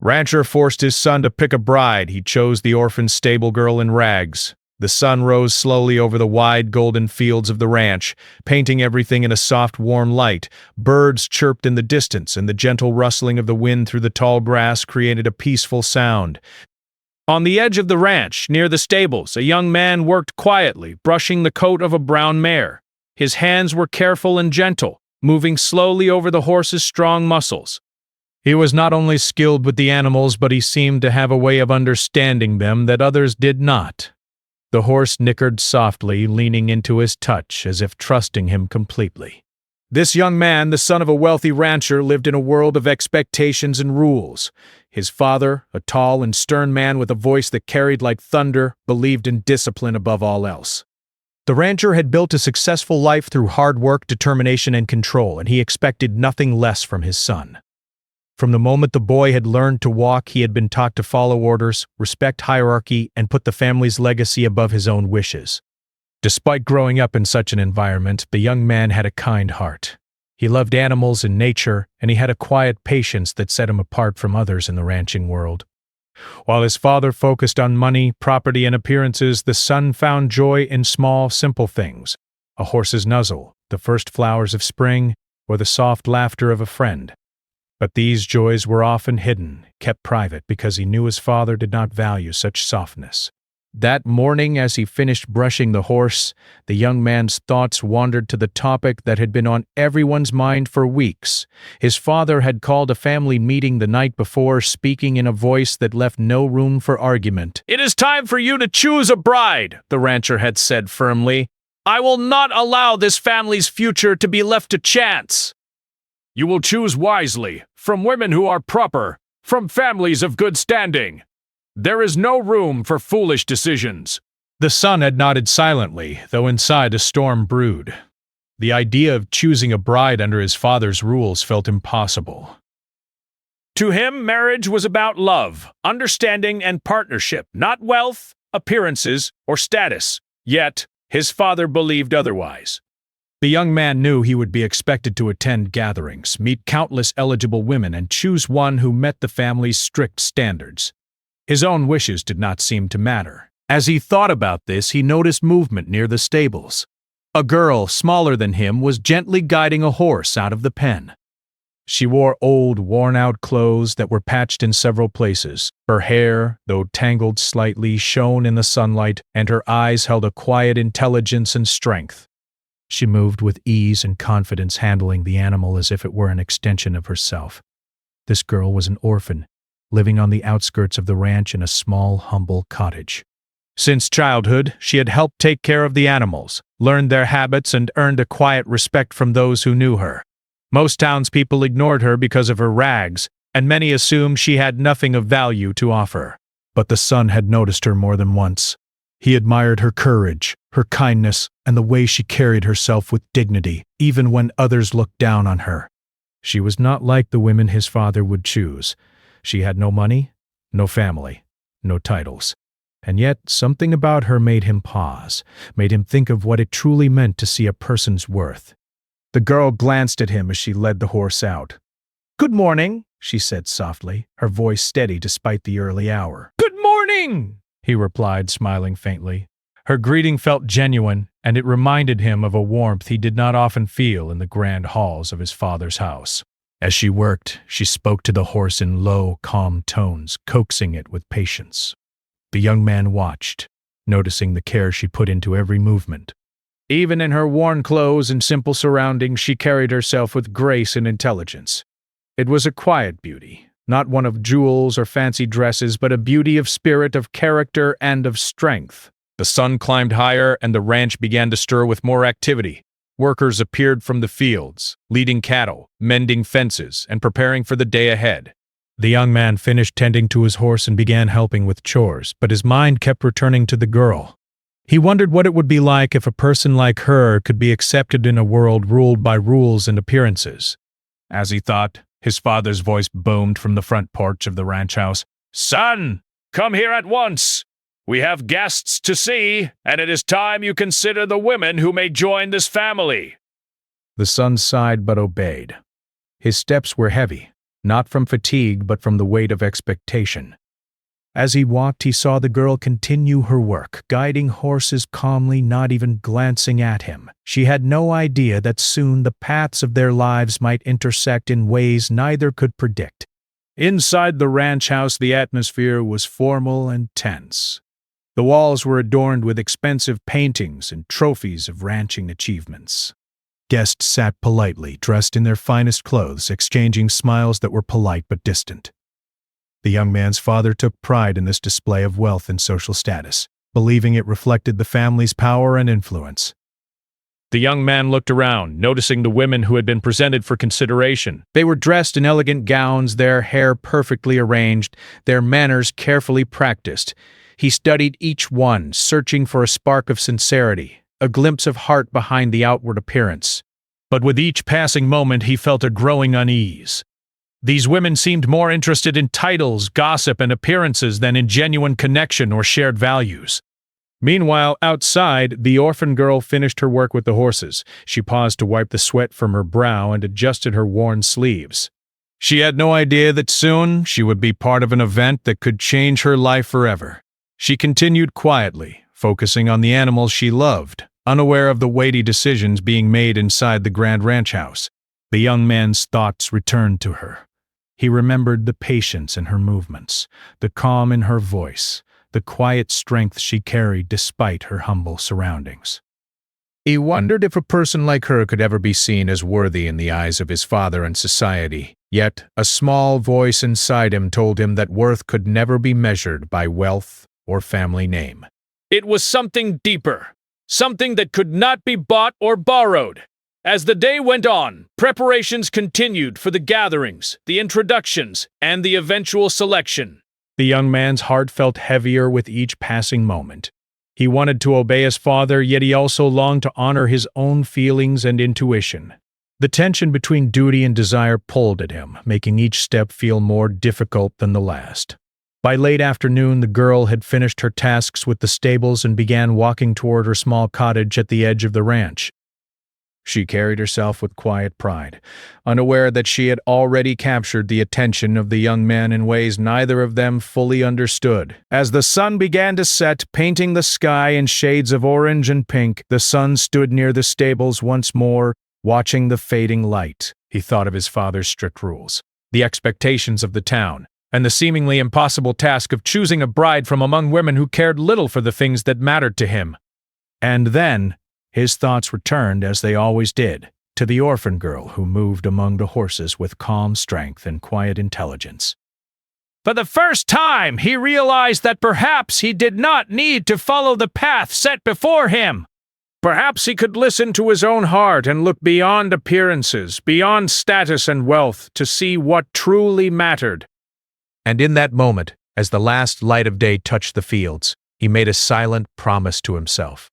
Rancher forced his son to pick a bride. He chose the orphan stable girl in rags. The sun rose slowly over the wide golden fields of the ranch, painting everything in a soft, warm light. Birds chirped in the distance, and the gentle rustling of the wind through the tall grass created a peaceful sound. On the edge of the ranch, near the stables, a young man worked quietly, brushing the coat of a brown mare. His hands were careful and gentle, moving slowly over the horse's strong muscles. He was not only skilled with the animals, but he seemed to have a way of understanding them that others did not. The horse nickered softly, leaning into his touch, as if trusting him completely. This young man, the son of a wealthy rancher, lived in a world of expectations and rules. His father, a tall and stern man with a voice that carried like thunder, believed in discipline above all else. The rancher had built a successful life through hard work, determination, and control, and he expected nothing less from his son. From the moment the boy had learned to walk, he had been taught to follow orders, respect hierarchy, and put the family's legacy above his own wishes. Despite growing up in such an environment, the young man had a kind heart. He loved animals and nature, and he had a quiet patience that set him apart from others in the ranching world. While his father focused on money, property, and appearances, the son found joy in small, simple things: a horse's nuzzle, the first flowers of spring, or the soft laughter of a friend. But these joys were often hidden, kept private, because he knew his father did not value such softness. That morning, as he finished brushing the horse, the young man's thoughts wandered to the topic that had been on everyone's mind for weeks. His father had called a family meeting the night before, speaking in a voice that left no room for argument. "It is time for you to choose a bride," the rancher had said firmly. "I will not allow this family's future to be left to chance." "You will choose wisely, from women who are proper, from families of good standing. There is no room for foolish decisions." The son had nodded silently, though inside a storm brewed. The idea of choosing a bride under his father's rules felt impossible. To him, marriage was about love, understanding, and partnership, not wealth, appearances, or status. Yet, his father believed otherwise. The young man knew he would be expected to attend gatherings, meet countless eligible women, and choose one who met the family's strict standards. His own wishes did not seem to matter. As he thought about this, he noticed movement near the stables. A girl, smaller than him, was gently guiding a horse out of the pen. She wore old, worn-out clothes that were patched in several places. Her hair, though tangled slightly, shone in the sunlight, and her eyes held a quiet intelligence and strength. She moved with ease and confidence, handling the animal as if it were an extension of herself. This girl was an orphan, living on the outskirts of the ranch in a small, humble cottage. Since childhood, she had helped take care of the animals, learned their habits, and earned a quiet respect from those who knew her. Most townspeople ignored her because of her rags, and many assumed she had nothing of value to offer. But the son had noticed her more than once. He admired her courage, her kindness, and the way she carried herself with dignity, even when others looked down on her. She was not like the women his father would choose. She had no money, no family, no titles. And yet, something about her made him pause, made him think of what it truly meant to see a person's worth. The girl glanced at him as she led the horse out. "Good morning," she said softly, her voice steady despite the early hour. "Good morning," he replied, smiling faintly. Her greeting felt genuine, and it reminded him of a warmth he did not often feel in the grand halls of his father's house. As she worked, she spoke to the horse in low, calm tones, coaxing it with patience. The young man watched, noticing the care she put into every movement. Even in her worn clothes and simple surroundings, she carried herself with grace and intelligence. It was a quiet beauty, not one of jewels or fancy dresses, but a beauty of spirit, of character, and of strength. The sun climbed higher, and the ranch began to stir with more activity. Workers appeared from the fields, leading cattle, mending fences, and preparing for the day ahead. The young man finished tending to his horse and began helping with chores, but his mind kept returning to the girl. He wondered what it would be like if a person like her could be accepted in a world ruled by rules and appearances. As he thought, his father's voice boomed from the front porch of the ranch house. "Son, come here at once. We have guests to see, and it is time you consider the women who may join this family." The son sighed but obeyed. His steps were heavy, not from fatigue but from the weight of expectation. As he walked, he saw the girl continue her work, guiding horses calmly, not even glancing at him. She had no idea that soon the paths of their lives might intersect in ways neither could predict. Inside the ranch house, the atmosphere was formal and tense. The walls were adorned with expensive paintings and trophies of ranching achievements. Guests sat politely, dressed in their finest clothes, exchanging smiles that were polite but distant. The young man's father took pride in this display of wealth and social status, believing it reflected the family's power and influence. The young man looked around, noticing the women who had been presented for consideration. They were dressed in elegant gowns, their hair perfectly arranged, their manners carefully practiced. He studied each one, searching for a spark of sincerity, a glimpse of heart behind the outward appearance. But with each passing moment, he felt a growing unease. These women seemed more interested in titles, gossip, and appearances than in genuine connection or shared values. Meanwhile, outside, the orphan girl finished her work with the horses. She paused to wipe the sweat from her brow and adjusted her worn sleeves. She had no idea that soon she would be part of an event that could change her life forever. She continued quietly, focusing on the animals she loved, unaware of the weighty decisions being made inside the grand ranch house. The young man's thoughts returned to her. He remembered the patience in her movements, the calm in her voice, the quiet strength she carried despite her humble surroundings. He wondered if a person like her could ever be seen as worthy in the eyes of his father and society. Yet, a small voice inside him told him that worth could never be measured by wealth or family name. It was something deeper, something that could not be bought or borrowed. As the day went on, preparations continued for the gatherings, the introductions, and the eventual selection. The young man's heart felt heavier with each passing moment. He wanted to obey his father, yet he also longed to honor his own feelings and intuition. The tension between duty and desire pulled at him, making each step feel more difficult than the last. By late afternoon, the girl had finished her tasks with the stables and began walking toward her small cottage at the edge of the ranch. She carried herself with quiet pride, unaware that she had already captured the attention of the young man in ways neither of them fully understood. As the sun began to set, painting the sky in shades of orange and pink, the son stood near the stables once more, watching the fading light. He thought of his father's strict rules, the expectations of the town, and the seemingly impossible task of choosing a bride from among women who cared little for the things that mattered to him. And then, his thoughts returned, as they always did, to the orphan girl who moved among the horses with calm strength and quiet intelligence. For the first time, he realized that perhaps he did not need to follow the path set before him. Perhaps he could listen to his own heart and look beyond appearances, beyond status and wealth, to see what truly mattered. And in that moment, as the last light of day touched the fields, he made a silent promise to himself.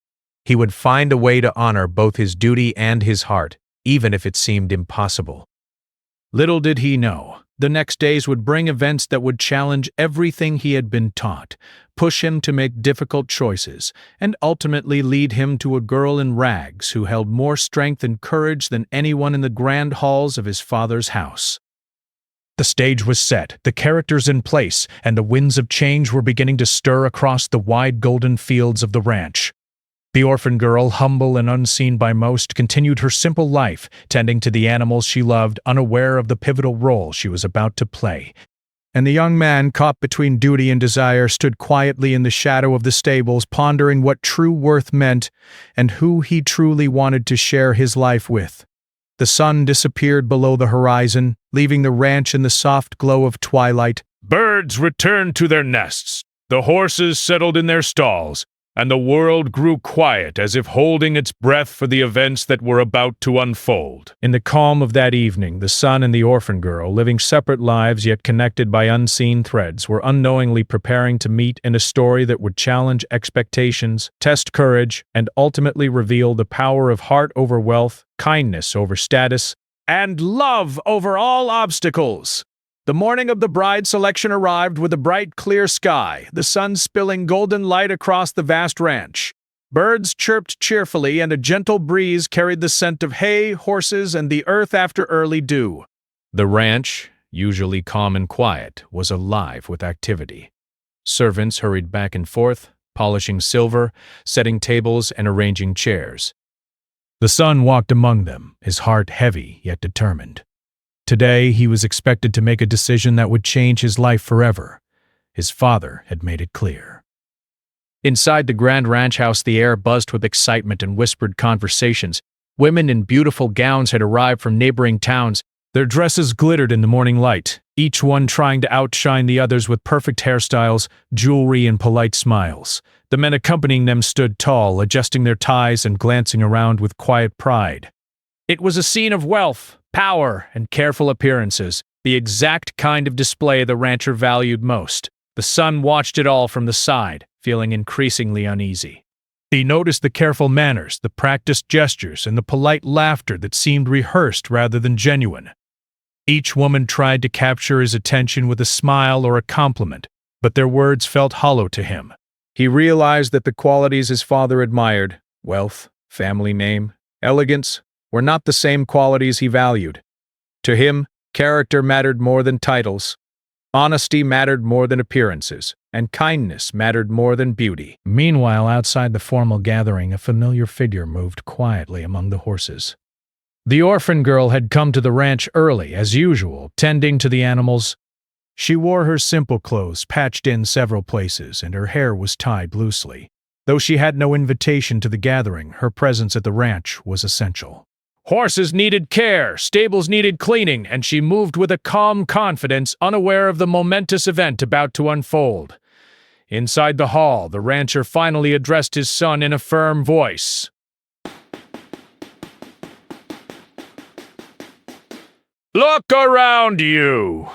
He would find a way to honor both his duty and his heart, even if it seemed impossible. Little did he know, the next days would bring events that would challenge everything he had been taught, push him to make difficult choices, and ultimately lead him to a girl in rags who held more strength and courage than anyone in the grand halls of his father's house. The stage was set, the characters in place, and the winds of change were beginning to stir across the wide golden fields of the ranch. The orphan girl, humble and unseen by most, continued her simple life, tending to the animals she loved, unaware of the pivotal role she was about to play. And the young man, caught between duty and desire, stood quietly in the shadow of the stables, pondering what true worth meant and who he truly wanted to share his life with. The sun disappeared below the horizon, leaving the ranch in the soft glow of twilight. Birds returned to their nests, the horses settled in their stalls, and the world grew quiet as if holding its breath for the events that were about to unfold. In the calm of that evening, the son and the orphan girl, living separate lives yet connected by unseen threads, were unknowingly preparing to meet in a story that would challenge expectations, test courage, and ultimately reveal the power of heart over wealth, kindness over status, and love over all obstacles. The morning of the bride selection arrived with a bright, clear sky, the sun spilling golden light across the vast ranch. Birds chirped cheerfully, and a gentle breeze carried the scent of hay, horses, and the earth after early dew. The ranch, usually calm and quiet, was alive with activity. Servants hurried back and forth, polishing silver, setting tables, and arranging chairs. The son walked among them, his heart heavy yet determined. Today he was expected to make a decision that would change his life forever. His father had made it clear. Inside the grand ranch house, the air buzzed with excitement and whispered conversations. Women in beautiful gowns had arrived from neighboring towns. Their dresses glittered in the morning light, each one trying to outshine the others with perfect hairstyles, jewelry, and polite smiles. The men accompanying them stood tall, adjusting their ties and glancing around with quiet pride. It was a scene of wealth, power, and careful appearances, the exact kind of display the rancher valued most. The son watched it all from the side, feeling increasingly uneasy. He noticed the careful manners, the practiced gestures, and the polite laughter that seemed rehearsed rather than genuine. Each woman tried to capture his attention with a smile or a compliment, but their words felt hollow to him. He realized that the qualities his father admired, wealth, family name, elegance, were not the same qualities he valued. To him, character mattered more than titles. Honesty mattered more than appearances, and kindness mattered more than beauty. Meanwhile, outside the formal gathering, a familiar figure moved quietly among the horses. The orphan girl had come to the ranch early, as usual, tending to the animals. She wore her simple clothes, patched in several places, and her hair was tied loosely. Though she had no invitation to the gathering, her presence at the ranch was essential. Horses needed care, stables needed cleaning, and she moved with a calm confidence, unaware of the momentous event about to unfold. Inside the hall, the rancher finally addressed his son in a firm voice. Look around you.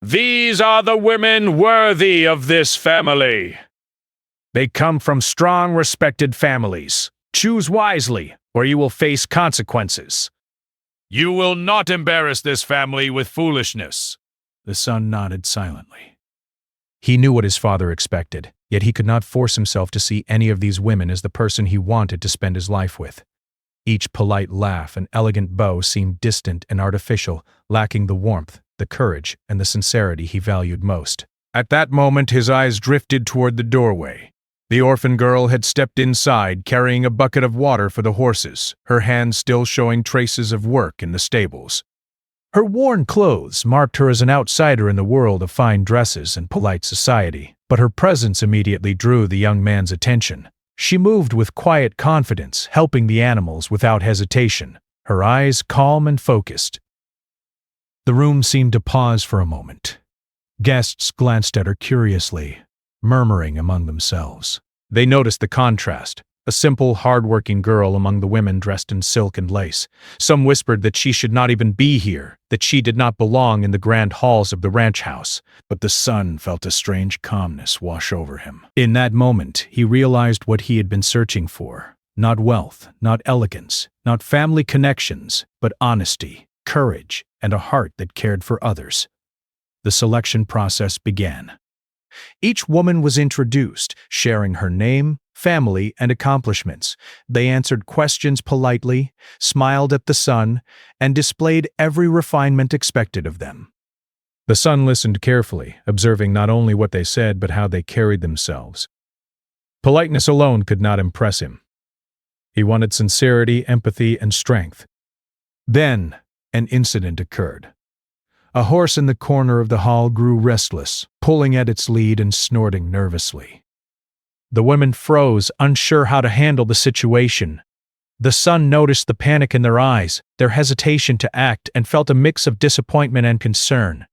These are the women worthy of this family. They come from strong, respected families. Choose wisely, or you will face consequences. You will not embarrass this family with foolishness. The son nodded silently. He knew what his father expected, yet he could not force himself to see any of these women as the person he wanted to spend his life with. Each polite laugh and elegant bow seemed distant and artificial, lacking the warmth, the courage, and the sincerity he valued most. At that moment, his eyes drifted toward the doorway. The orphan girl had stepped inside, carrying a bucket of water for the horses, her hands still showing traces of work in the stables. Her worn clothes marked her as an outsider in the world of fine dresses and polite society, but her presence immediately drew the young man's attention. She moved with quiet confidence, helping the animals without hesitation, her eyes calm and focused. The room seemed to pause for a moment. Guests glanced at her curiously, murmuring among themselves. They noticed the contrast, a simple, hard-working girl among the women dressed in silk and lace. Some whispered that she should not even be here, that she did not belong in the grand halls of the ranch house. But the son felt a strange calmness wash over him. In that moment, he realized what he had been searching for. Not wealth, not elegance, not family connections, but honesty, courage, and a heart that cared for others. The selection process began. Each woman was introduced, sharing her name, family, and accomplishments. They answered questions politely, smiled at the son, and displayed every refinement expected of them. The son listened carefully, observing not only what they said but how they carried themselves. Politeness alone could not impress him. He wanted sincerity, empathy, and strength. Then, an incident occurred. A horse in the corner of the hall grew restless, pulling at its lead and snorting nervously. The women froze, unsure how to handle the situation. The son noticed the panic in their eyes, their hesitation to act, and felt a mix of disappointment and concern.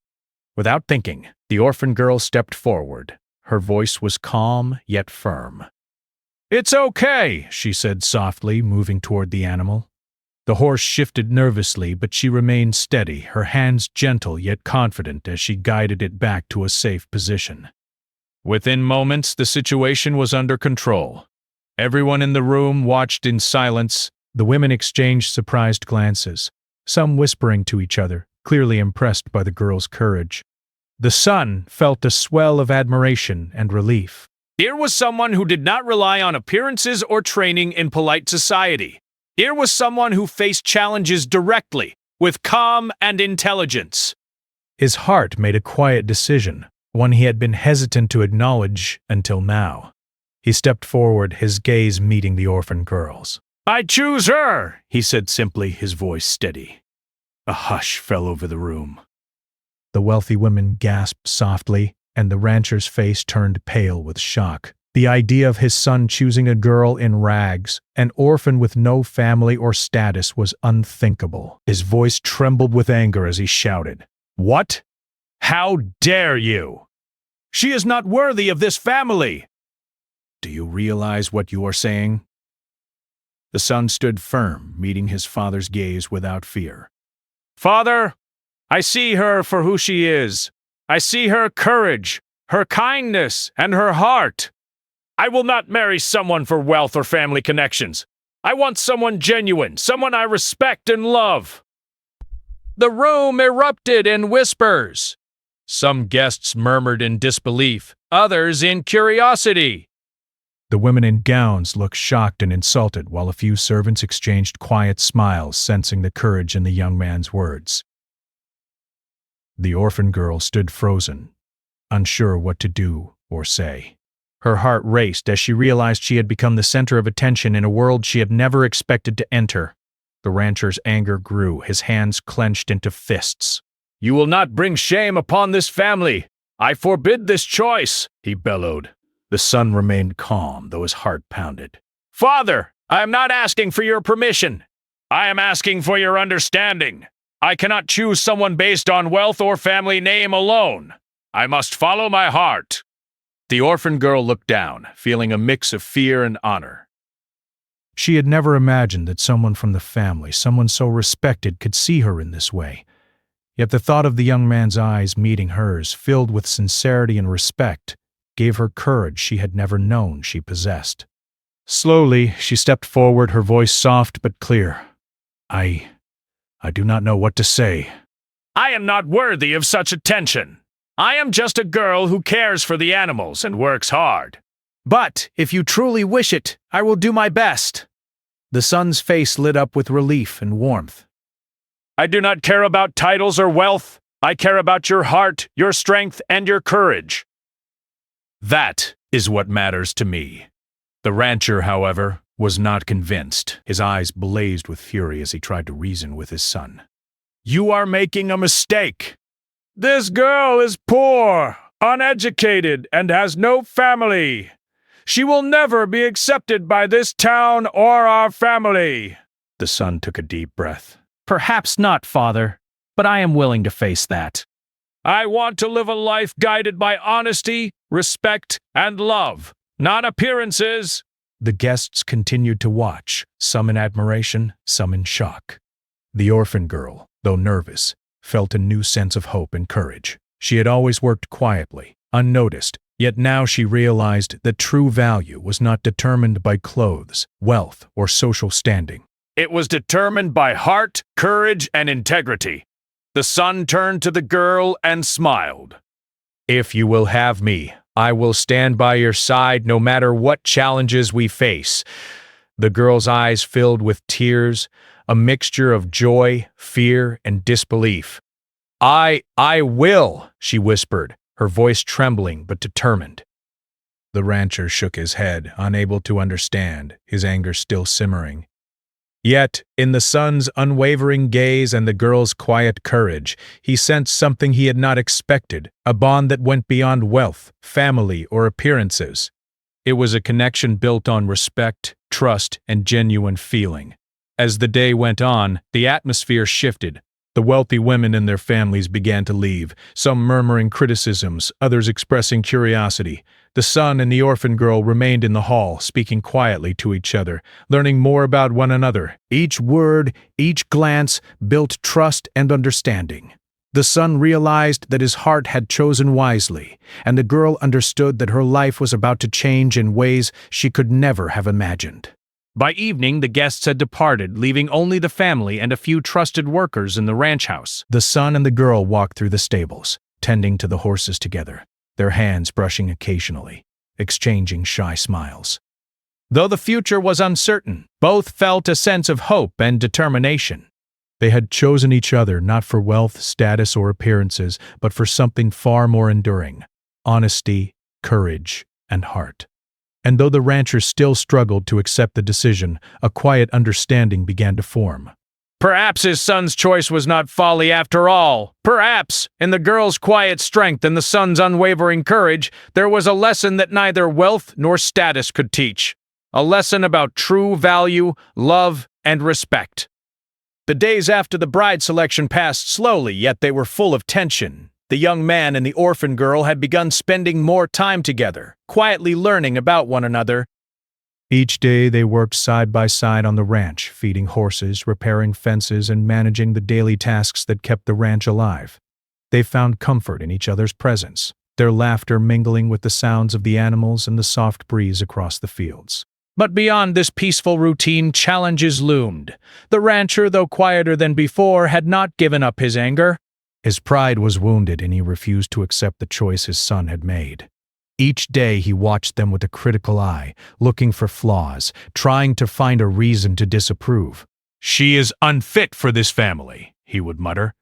Without thinking, the orphan girl stepped forward. Her voice was calm yet firm. "It's okay," she said softly, moving toward the animal. The horse shifted nervously, but she remained steady, her hands gentle yet confident as she guided it back to a safe position. Within moments, the situation was under control. Everyone in the room watched in silence. The women exchanged surprised glances, some whispering to each other, clearly impressed by the girl's courage. The son felt a swell of admiration and relief. Here was someone who did not rely on appearances or training in polite society. Here was someone who faced challenges directly, with calm and intelligence. His heart made a quiet decision, one he had been hesitant to acknowledge until now. He stepped forward, his gaze meeting the orphan girl's. "I choose her," he said simply, his voice steady. A hush fell over the room. The wealthy women gasped softly, and the rancher's face turned pale with shock. The idea of his son choosing a girl in rags, an orphan with no family or status, was unthinkable. His voice trembled with anger as he shouted, "What? How dare you? She is not worthy of this family! Do you realize what you are saying?" The son stood firm, meeting his father's gaze without fear. "Father, I see her for who she is. I see her courage, her kindness, and her heart. I will not marry someone for wealth or family connections. I want someone genuine, someone I respect and love." The room erupted in whispers. Some guests murmured in disbelief, others in curiosity. The women in gowns looked shocked and insulted, while a few servants exchanged quiet smiles, sensing the courage in the young man's words. The orphan girl stood frozen, unsure what to do or say. Her heart raced as she realized she had become the center of attention in a world she had never expected to enter. The rancher's anger grew, his hands clenched into fists. "You will not bring shame upon this family! I forbid this choice!" he bellowed. The son remained calm, though his heart pounded. "Father, I am not asking for your permission. I am asking for your understanding. I cannot choose someone based on wealth or family name alone. I must follow my heart." The orphan girl looked down, feeling a mix of fear and honor. She had never imagined that someone from the family, someone so respected, could see her in this way. Yet the thought of the young man's eyes meeting hers, filled with sincerity and respect, gave her courage she had never known she possessed. Slowly, she stepped forward, her voice soft but clear. I do not know what to say." "I am not worthy of such attention. I am just a girl who cares for the animals and works hard. But if you truly wish it, I will do my best." The son's face lit up with relief and warmth. "I do not care about titles or wealth. I care about your heart, your strength, and your courage. That is what matters to me." The rancher, however, was not convinced. His eyes blazed with fury as he tried to reason with his son. "You are making a mistake. This girl is poor, uneducated, and has no family. She will never be accepted by this town or our family." The son took a deep breath. "Perhaps not, father, but I am willing to face that. I want to live a life guided by honesty, respect, and love, not appearances." The guests continued to watch, some in admiration, some in shock. The orphan girl, though nervous, felt a new sense of hope and courage. She had always worked quietly, unnoticed, yet now she realized that true value was not determined by clothes, wealth, or social standing. It was determined by heart, courage, and integrity. The son turned to the girl and smiled. "If you will have me, I will stand by your side no matter what challenges we face." The girl's eyes filled with tears, a mixture of joy, fear, and disbelief. I will," she whispered, her voice trembling but determined. The rancher shook his head, unable to understand, his anger still simmering. Yet, in the son's unwavering gaze and the girl's quiet courage, he sensed something he had not expected, a bond that went beyond wealth, family, or appearances. It was a connection built on respect, trust, and genuine feeling. As the day went on, the atmosphere shifted. The wealthy women and their families began to leave, some murmuring criticisms, others expressing curiosity. The son and the orphan girl remained in the hall, speaking quietly to each other, learning more about one another. Each word, each glance built trust and understanding. The son realized that his heart had chosen wisely, and the girl understood that her life was about to change in ways she could never have imagined. By evening, the guests had departed, leaving only the family and a few trusted workers in the ranch house. The son and the girl walked through the stables, tending to the horses together, their hands brushing occasionally, exchanging shy smiles. Though the future was uncertain, both felt a sense of hope and determination. They had chosen each other not for wealth, status, or appearances, but for something far more enduring: honesty, courage, and heart. And though the rancher still struggled to accept the decision, a quiet understanding began to form. Perhaps his son's choice was not folly after all. Perhaps, in the girl's quiet strength and the son's unwavering courage, there was a lesson that neither wealth nor status could teach. A lesson about true value, love, and respect. The days after the bride selection passed slowly, yet they were full of tension. The young man and the orphan girl had begun spending more time together, quietly learning about one another. Each day they worked side by side on the ranch, feeding horses, repairing fences, and managing the daily tasks that kept the ranch alive. They found comfort in each other's presence, their laughter mingling with the sounds of the animals and the soft breeze across the fields. But beyond this peaceful routine, challenges loomed. The rancher, though quieter than before, had not given up his anger. His pride was wounded, and he refused to accept the choice his son had made. Each day he watched them with a critical eye, looking for flaws, trying to find a reason to disapprove. "She is unfit for this family," he would mutter.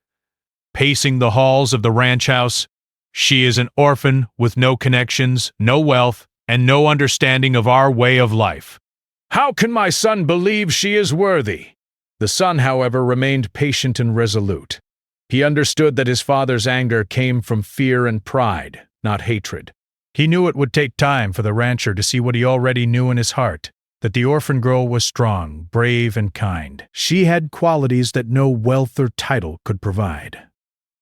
Pacing the halls of the ranch house, "She is an orphan with no connections, no wealth, and no understanding of our way of life. How can my son believe she is worthy?" The son, however, remained patient and resolute. He understood that his father's anger came from fear and pride, not hatred. He knew it would take time for the rancher to see what he already knew in his heart, that the orphan girl was strong, brave, and kind. She had qualities that no wealth or title could provide.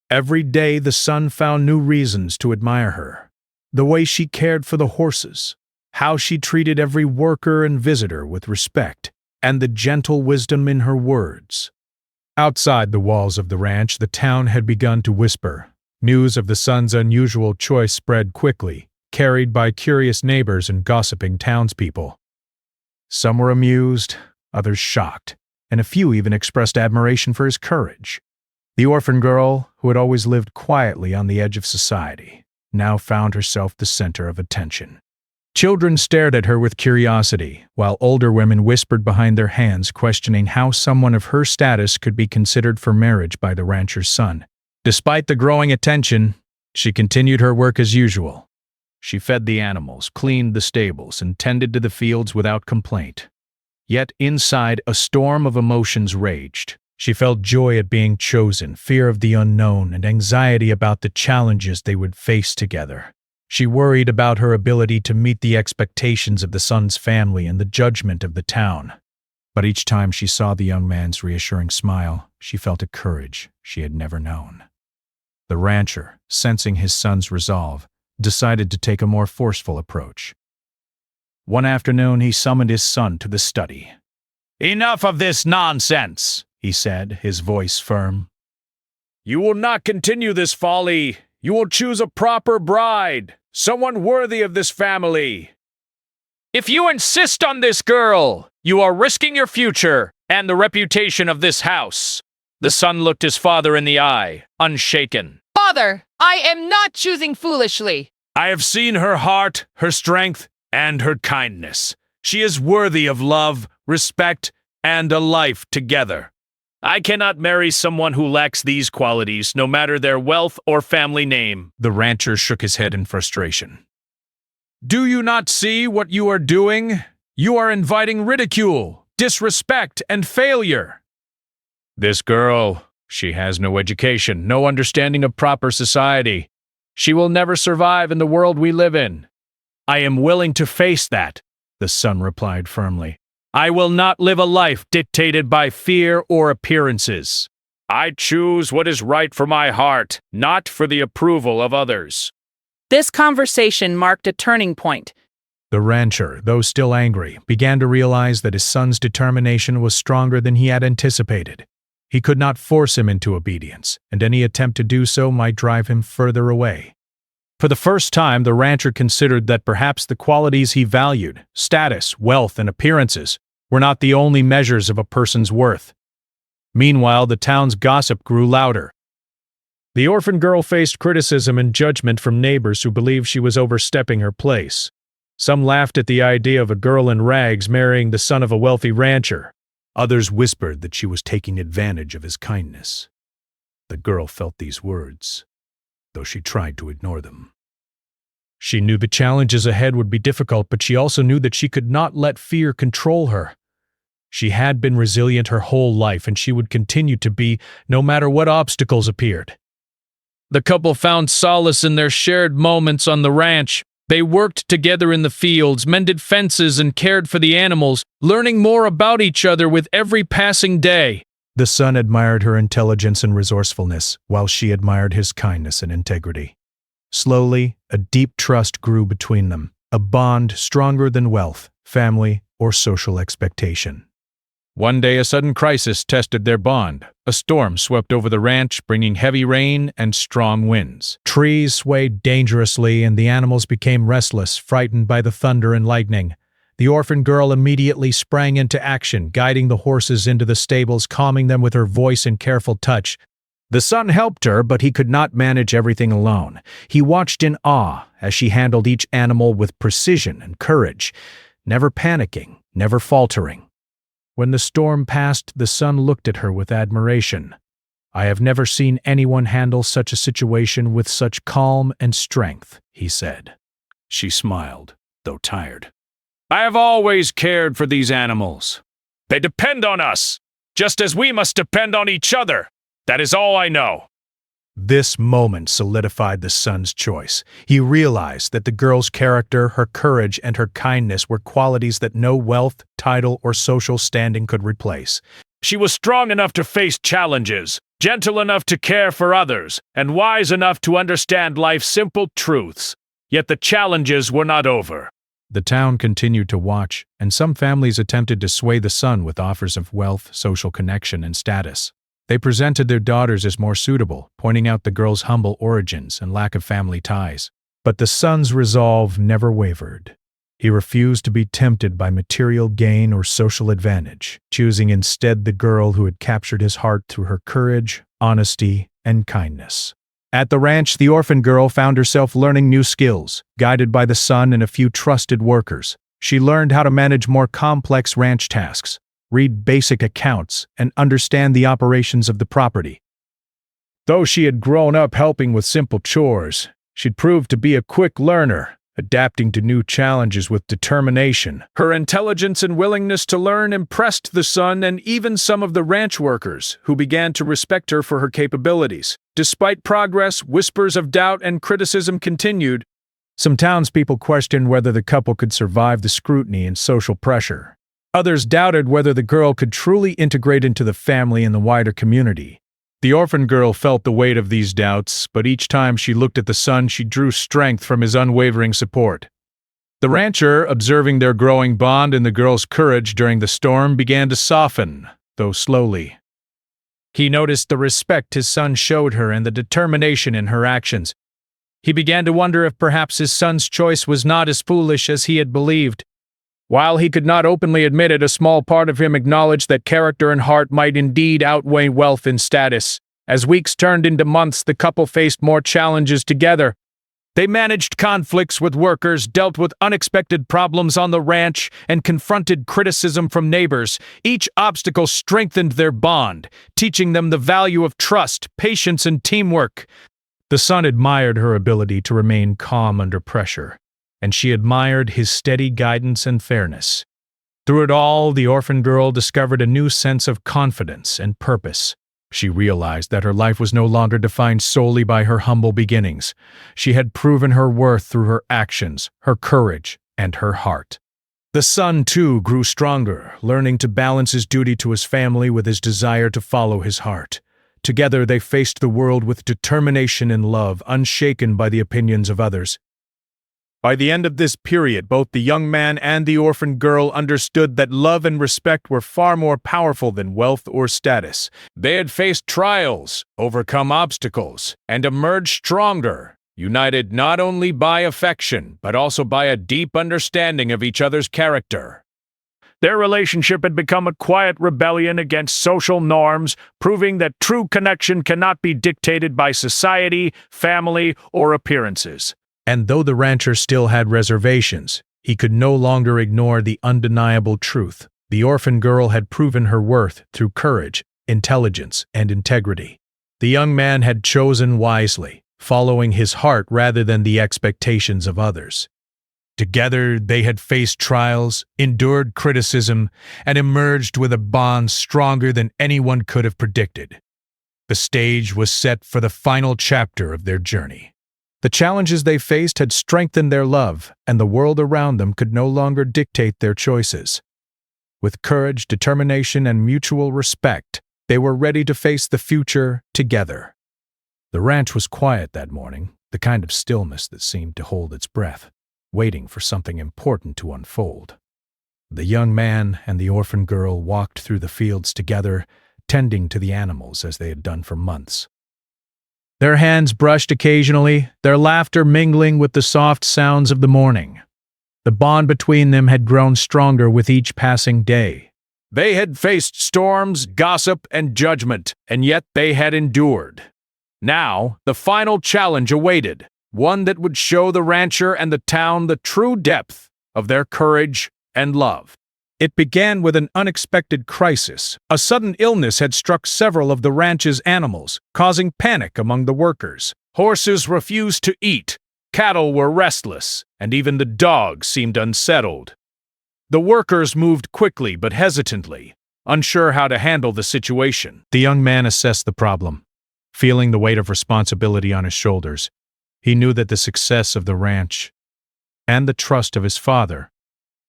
Every day the son found new reasons to admire her. The way she cared for the horses, how she treated every worker and visitor with respect, and the gentle wisdom in her words. Outside the walls of the ranch, the town had begun to whisper. News of the son's unusual choice spread quickly, carried by curious neighbors and gossiping townspeople. Some were amused, others shocked, and a few even expressed admiration for his courage. The orphan girl, who had always lived quietly on the edge of society, now found herself the center of attention. Children stared at her with curiosity, while older women whispered behind their hands, questioning how someone of her status could be considered for marriage by the rancher's son. Despite the growing attention, she continued her work as usual. She fed the animals, cleaned the stables, and tended to the fields without complaint. Yet inside, a storm of emotions raged. She felt joy at being chosen, fear of the unknown, and anxiety about the challenges they would face together. She worried about her ability to meet the expectations of the son's family and the judgment of the town. But each time she saw the young man's reassuring smile, she felt a courage she had never known. The rancher, sensing his son's resolve, decided to take a more forceful approach. One afternoon, he summoned his son to the study. "Enough of this nonsense," he said, his voice firm. "You will not continue this folly. You will choose a proper bride, someone worthy of this family. If you insist on this girl, you are risking your future and the reputation of this house." The son looked his father in the eye, unshaken. "Father, I am not choosing foolishly." "I have seen her heart, her strength, and her kindness. She is worthy of love, respect, and a life together. I cannot marry someone who lacks these qualities, no matter their wealth or family name." The rancher shook his head in frustration. "Do you not see what you are doing? You are inviting ridicule, disrespect, and failure. This girl, she has no education, no understanding of proper society. She will never survive in the world we live in." "I am willing to face that," the son replied firmly. "I will not live a life dictated by fear or appearances. I choose what is right for my heart, not for the approval of others." This conversation marked a turning point. The rancher, though still angry, began to realize that his son's determination was stronger than he had anticipated. He could not force him into obedience, and any attempt to do so might drive him further away. For the first time, the rancher considered that perhaps the qualities he valued, status, wealth, and appearances, were not the only measures of a person's worth. Meanwhile, the town's gossip grew louder. The orphan girl faced criticism and judgment from neighbors who believed she was overstepping her place. Some laughed at the idea of a girl in rags marrying the son of a wealthy rancher. Others whispered that she was taking advantage of his kindness. The girl felt these words, though she tried to ignore them. She knew the challenges ahead would be difficult, but she also knew that she could not let fear control her. She had been resilient her whole life, and she would continue to be, no matter what obstacles appeared. The couple found solace in their shared moments on the ranch. They worked together in the fields, mended fences, and cared for the animals, learning more about each other with every passing day. The son admired her intelligence and resourcefulness, while she admired his kindness and integrity. Slowly, a deep trust grew between them, a bond stronger than wealth, family, or social expectation. One day, a sudden crisis tested their bond. A storm swept over the ranch, bringing heavy rain and strong winds. Trees swayed dangerously, and the animals became restless, frightened by the thunder and lightning. The orphan girl immediately sprang into action, guiding the horses into the stables, calming them with her voice and careful touch. The son helped her, but he could not manage everything alone. He watched in awe as she handled each animal with precision and courage, never panicking, never faltering. When the storm passed, the son looked at her with admiration. "I have never seen anyone handle such a situation with such calm and strength," he said. She smiled, though tired. "I have always cared for these animals. They depend on us, just as we must depend on each other. That is all I know." This moment solidified the son's choice. He realized that the girl's character, her courage, and her kindness were qualities that no wealth, title, or social standing could replace. She was strong enough to face challenges, gentle enough to care for others, and wise enough to understand life's simple truths. Yet the challenges were not over. The town continued to watch, and some families attempted to sway the son with offers of wealth, social connection, and status. They presented their daughters as more suitable, pointing out the girl's humble origins and lack of family ties. But the son's resolve never wavered. He refused to be tempted by material gain or social advantage, choosing instead the girl who had captured his heart through her courage, honesty, and kindness. At the ranch, the orphan girl found herself learning new skills, guided by the son and a few trusted workers. She learned how to manage more complex ranch tasks, read basic accounts, and understand the operations of the property. Though she had grown up helping with simple chores, she'd proved to be a quick learner, adapting to new challenges with determination. Her intelligence and willingness to learn impressed the son and even some of the ranch workers, who began to respect her for her capabilities. Despite progress, whispers of doubt and criticism continued. Some townspeople questioned whether the couple could survive the scrutiny and social pressure. Others doubted whether the girl could truly integrate into the family and the wider community. The orphan girl felt the weight of these doubts, but each time she looked at the son, she drew strength from his unwavering support. The rancher, observing their growing bond and the girl's courage during the storm, began to soften, though slowly. He noticed the respect his son showed her and the determination in her actions. He began to wonder if perhaps his son's choice was not as foolish as he had believed. While he could not openly admit it, a small part of him acknowledged that character and heart might indeed outweigh wealth and status. As weeks turned into months, the couple faced more challenges together. They managed conflicts with workers, dealt with unexpected problems on the ranch, and confronted criticism from neighbors. Each obstacle strengthened their bond, teaching them the value of trust, patience, and teamwork. The son admired her ability to remain calm under pressure, and she admired his steady guidance and fairness. Through it all, the orphan girl discovered a new sense of confidence and purpose. She realized that her life was no longer defined solely by her humble beginnings. She had proven her worth through her actions, her courage, and her heart. The son, too, grew stronger, learning to balance his duty to his family with his desire to follow his heart. Together, they faced the world with determination and love, unshaken by the opinions of others. By the end of this period, both the young man and the orphan girl understood that love and respect were far more powerful than wealth or status. They had faced trials, overcome obstacles, and emerged stronger, united not only by affection, but also by a deep understanding of each other's character. Their relationship had become a quiet rebellion against social norms, proving that true connection cannot be dictated by society, family, or appearances. And though the rancher still had reservations, he could no longer ignore the undeniable truth. The orphan girl had proven her worth through courage, intelligence, and integrity. The young man had chosen wisely, following his heart rather than the expectations of others. Together, they had faced trials, endured criticism, and emerged with a bond stronger than anyone could have predicted. The stage was set for the final chapter of their journey. The challenges they faced had strengthened their love, and the world around them could no longer dictate their choices. With courage, determination, and mutual respect, they were ready to face the future together. The ranch was quiet that morning, the kind of stillness that seemed to hold its breath, waiting for something important to unfold. The young man and the orphan girl walked through the fields together, tending to the animals as they had done for months. Their hands brushed occasionally, their laughter mingling with the soft sounds of the morning. The bond between them had grown stronger with each passing day. They had faced storms, gossip, and judgment, and yet they had endured. Now, the final challenge awaited, one that would show the rancher and the town the true depth of their courage and love. It began with an unexpected crisis. A sudden illness had struck several of the ranch's animals, causing panic among the workers. Horses refused to eat, cattle were restless, and even the dogs seemed unsettled. The workers moved quickly but hesitantly, unsure how to handle the situation. The young man assessed the problem. Feeling the weight of responsibility on his shoulders, he knew that the success of the ranch and the trust of his father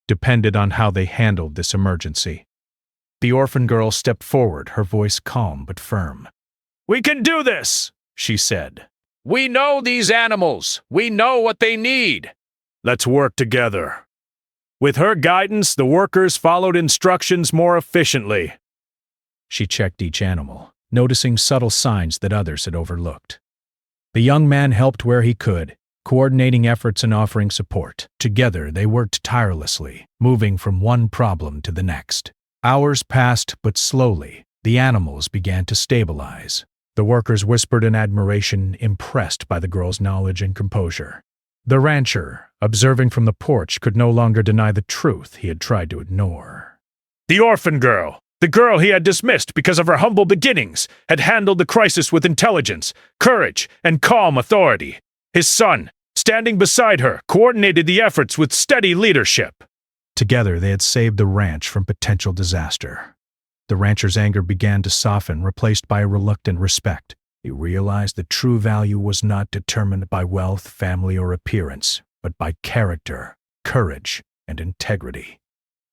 depended on how they handled this emergency. The orphan girl stepped forward, her voice calm but firm. "We can do this," she said. "We know these animals. We know what they need. Let's work together." With her guidance, the workers followed instructions more efficiently. She checked each animal, noticing subtle signs that others had overlooked. The young man helped where he could, coordinating efforts and offering support. Together, they worked tirelessly, moving from one problem to the next. Hours passed, but slowly, the animals began to stabilize. The workers whispered in admiration, impressed by the girl's knowledge and composure. The rancher, observing from the porch, could no longer deny the truth he had tried to ignore. The orphan girl, the girl he had dismissed because of her humble beginnings, had handled the crisis with intelligence, courage, and calm authority. His son, standing beside her, coordinated the efforts with steady leadership. Together, they had saved the ranch from potential disaster. The rancher's anger began to soften, replaced by a reluctant respect. He realized that true value was not determined by wealth, family, or appearance, but by character, courage, and integrity.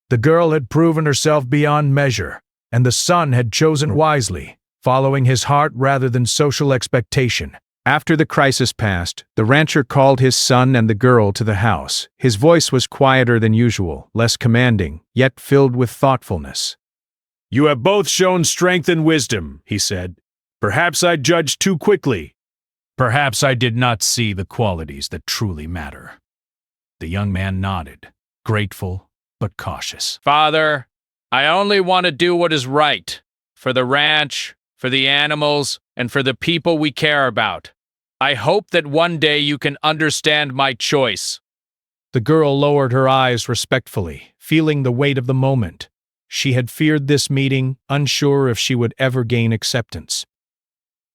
The girl had proven herself beyond measure, and the son had chosen wisely, following his heart rather than social expectation. After the crisis passed, the rancher called his son and the girl to the house. His voice was quieter than usual, less commanding, yet filled with thoughtfulness. "You have both shown strength and wisdom," he said. "Perhaps I judged too quickly. Perhaps I did not see the qualities that truly matter." The young man nodded, grateful but cautious. "Father, I only want to do what is right, for the ranch, for the animals, and for the people we care about. I hope that one day you can understand my choice." The girl lowered her eyes respectfully, feeling the weight of the moment. She had feared this meeting, unsure if she would ever gain acceptance.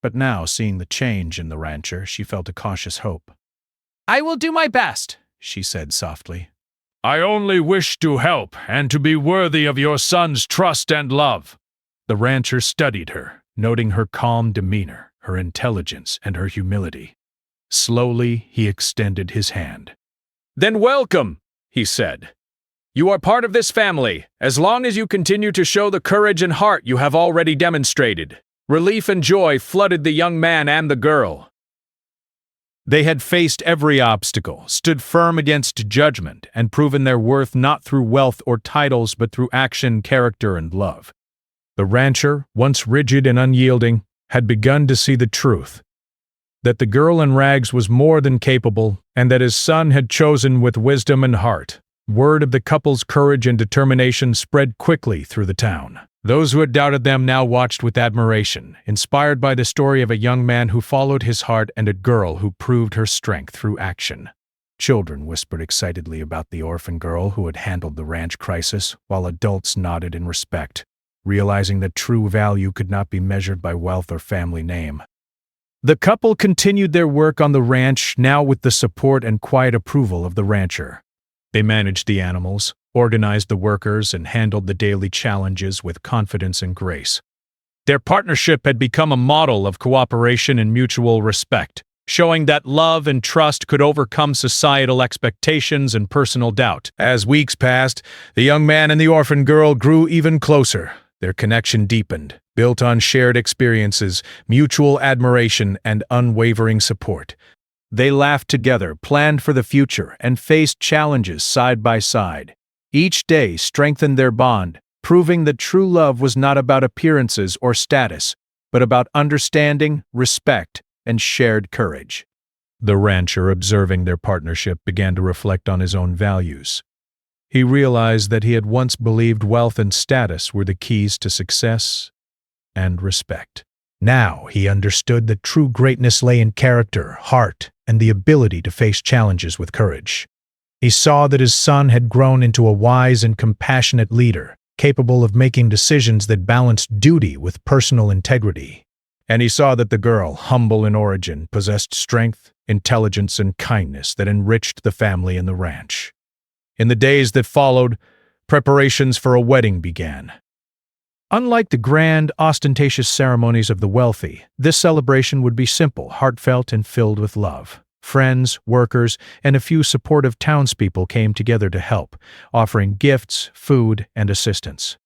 But now, seeing the change in the rancher, she felt a cautious hope. "I will do my best," she said softly. "I only wish to help and to be worthy of your son's trust and love." The rancher studied her, noting her calm demeanor, her intelligence, and her humility. Slowly, he extended his hand. "Then welcome," he said. "You are part of this family, as long as you continue to show the courage and heart you have already demonstrated." Relief and joy flooded the young man and the girl. They had faced every obstacle, stood firm against judgment, and proven their worth not through wealth or titles but through action, character, and love. The rancher, once rigid and unyielding, had begun to see the truth, that the girl in rags was more than capable, and that his son had chosen with wisdom and heart. Word of the couple's courage and determination spread quickly through the town. Those who had doubted them now watched with admiration, inspired by the story of a young man who followed his heart and a girl who proved her strength through action. Children whispered excitedly about the orphan girl who had handled the ranch crisis, while adults nodded in respect, realizing that true value could not be measured by wealth or family name. The couple continued their work on the ranch, now with the support and quiet approval of the rancher. They managed the animals, organized the workers, and handled the daily challenges with confidence and grace. Their partnership had become a model of cooperation and mutual respect, showing that love and trust could overcome societal expectations and personal doubt. As weeks passed, the young man and the orphan girl grew even closer. Their connection deepened, built on shared experiences, mutual admiration, and unwavering support. They laughed together, planned for the future, and faced challenges side by side. Each day strengthened their bond, proving that true love was not about appearances or status, but about understanding, respect, and shared courage. The rancher, observing their partnership, began to reflect on his own values. He realized that he had once believed wealth and status were the keys to success and respect. Now he understood that true greatness lay in character, heart, and the ability to face challenges with courage. He saw that his son had grown into a wise and compassionate leader, capable of making decisions that balanced duty with personal integrity. And he saw that the girl, humble in origin, possessed strength, intelligence, and kindness that enriched the family and the ranch. In the days that followed, preparations for a wedding began. Unlike the grand, ostentatious ceremonies of the wealthy, this celebration would be simple, heartfelt, and filled with love. Friends, workers, and a few supportive townspeople came together to help, offering gifts, food, and assistance.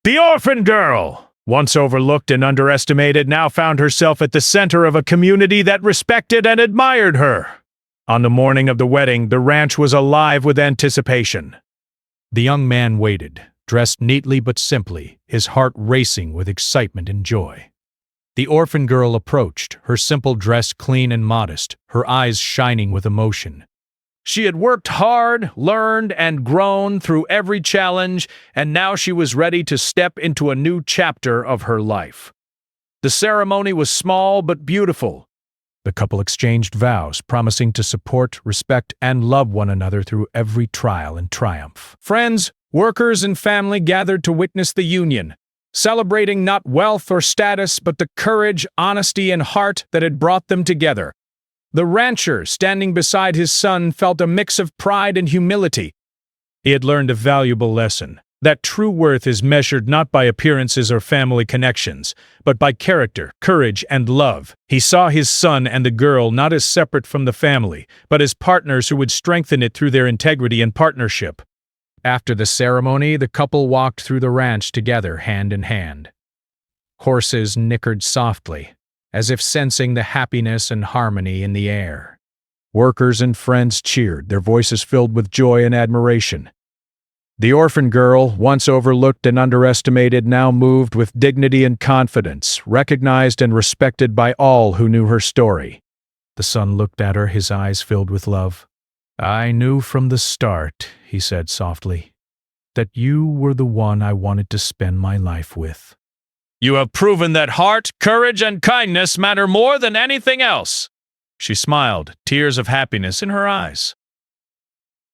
The orphan girl, once overlooked and underestimated, now found herself at the center of a community that respected and admired her. On the morning of the wedding, the ranch was alive with anticipation. The young man waited, dressed neatly but simply, his heart racing with excitement and joy. The orphan girl approached, her simple dress clean and modest, her eyes shining with emotion. She had worked hard, learned, and grown through every challenge, and now she was ready to step into a new chapter of her life. The ceremony was small but beautiful. The couple exchanged vows, promising to support, respect, and love one another through every trial and triumph. Friends, workers, and family gathered to witness the union, celebrating not wealth or status, but the courage, honesty, and heart that had brought them together. The rancher, standing beside his son, felt a mix of pride and humility. He had learned a valuable lesson, that true worth is measured not by appearances or family connections, but by character, courage, and love. He saw his son and the girl not as separate from the family, but as partners who would strengthen it through their integrity and partnership. After the ceremony, the couple walked through the ranch together, hand in hand. Horses nickered softly, as if sensing the happiness and harmony in the air. Workers and friends cheered, their voices filled with joy and admiration. The orphan girl, once overlooked and underestimated, now moved with dignity and confidence, recognized and respected by all who knew her story. The son looked at her, his eyes filled with love. "I knew from the start," he said softly, "that you were the one I wanted to spend my life with. You have proven that heart, courage, and kindness matter more than anything else." She smiled, tears of happiness in her eyes.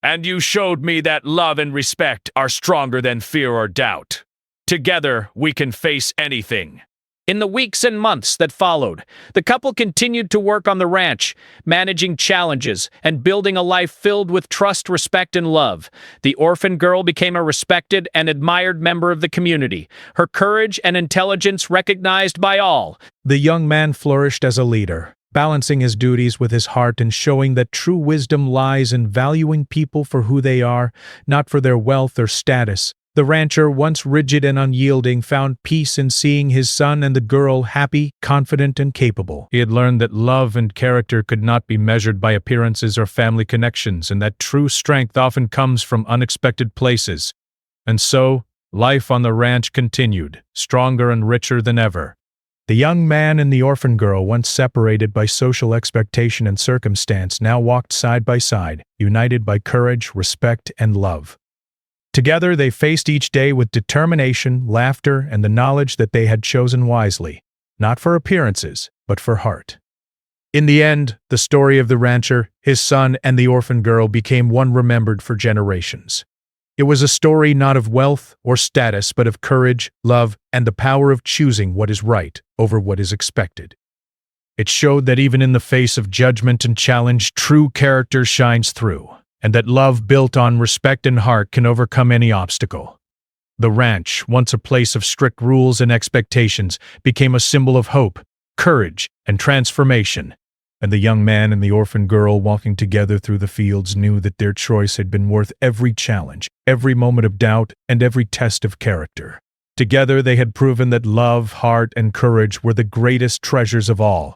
"And you showed me that love and respect are stronger than fear or doubt. Together, we can face anything." In the weeks and months that followed, the couple continued to work on the ranch, managing challenges and building a life filled with trust, respect, and love. The orphan girl became a respected and admired member of the community, her courage and intelligence recognized by all. The young man flourished as a leader, balancing his duties with his heart and showing that true wisdom lies in valuing people for who they are, not for their wealth or status. The rancher, once rigid and unyielding, found peace in seeing his son and the girl happy, confident, and capable. He had learned that love and character could not be measured by appearances or family connections, and that true strength often comes from unexpected places. And so, life on the ranch continued, stronger and richer than ever. The young man and the orphan girl, once separated by social expectation and circumstance, now walked side by side, united by courage, respect, and love. Together they faced each day with determination, laughter, and the knowledge that they had chosen wisely, not for appearances, but for heart. In the end, the story of the rancher, his son, and the orphan girl became one remembered for generations. It was a story not of wealth or status, but of courage, love, and the power of choosing what is right over what is expected. It showed that even in the face of judgment and challenge, true character shines through, and that love built on respect and heart can overcome any obstacle. The ranch, once a place of strict rules and expectations, became a symbol of hope, courage, and transformation. And the young man and the orphan girl walking together through the fields knew that their choice had been worth every challenge, every moment of doubt, and every test of character. Together they had proven that love, heart, and courage were the greatest treasures of all,